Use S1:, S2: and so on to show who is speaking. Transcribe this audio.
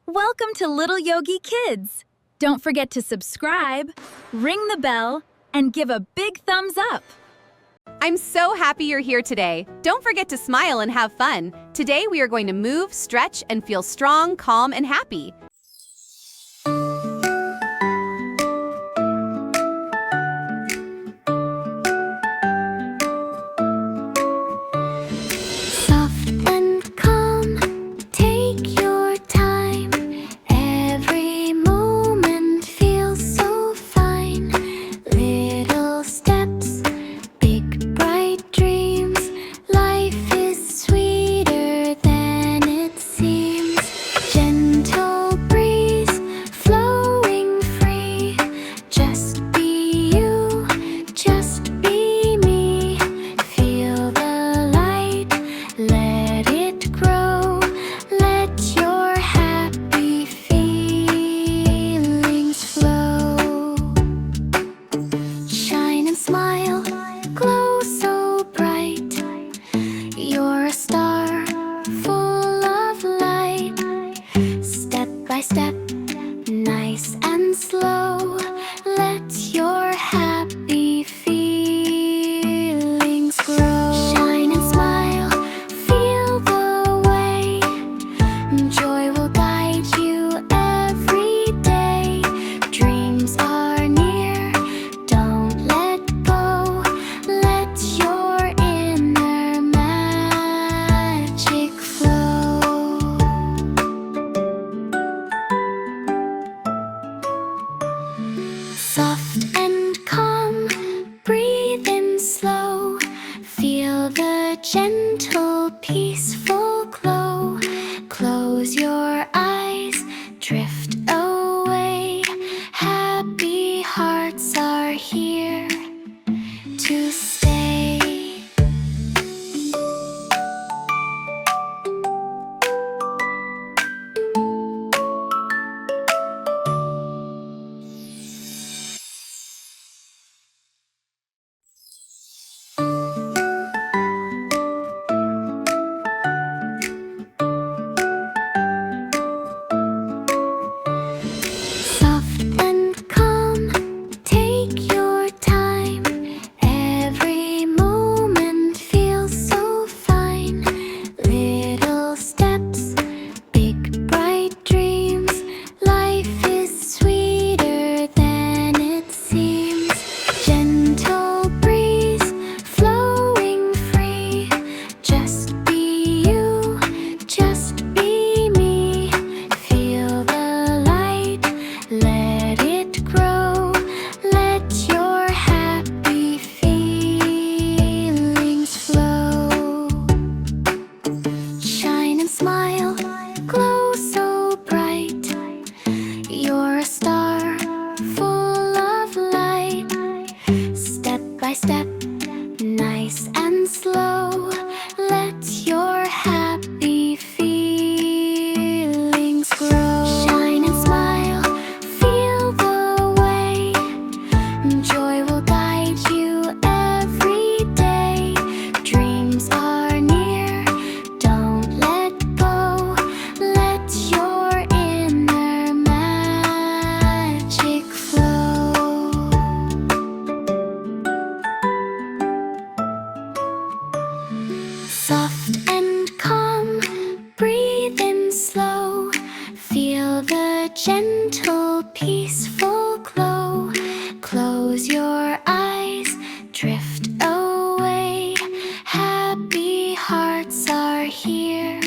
S1: Welcome to Little Yogi Kids. Don't forget to subscribe, ring the bell, and give a big thumbs up.
S2: I'm so happy you're here today. Don't forget to smile and have fun. Today we are going to move, stretch, and feel strong, calm, and happy.
S3: Soft and calm, take your time. Every moment feels so fine. Little steps, big bright dreams. Life is sweeter than it seems. Gentle breeze, flowing free. Just be you, just be me. Feel the light, let it grow. Let your happy feelings flow. Shine and smile, glow so bright. You're a star full of light. Step by step, nice and slow. Let your happy feelings grow. Shine and smile, feel the way. Joy will guide you every day. Dreams are near, don't let go. Let your inner magic flow. Soft and calm, breathe in slow. Feel the gentle, peaceful glow. Close your eyes, drift away. Happy hearts are here to stay. Soft and calm, take your time. Every moment feels so fine. Little steps, big bright dreams. Life is sweeter than it seems. Gentle breeze, flowing free. Just be you, just be me. Feel the light, let it grow. Let your happy feelings flow. Shine and smile, glow so bright. You're a star full of light. Step by step, nice and slow. Let your happy feelings grow. Shine and smile, feel the way. Joy will guide you every day. Dreams are near, don't let go. Let your inner magic flow. Soft and calm, breathe in slow. Feel the gentle, peaceful glow. Close your eyes, drift away. Happy hearts are here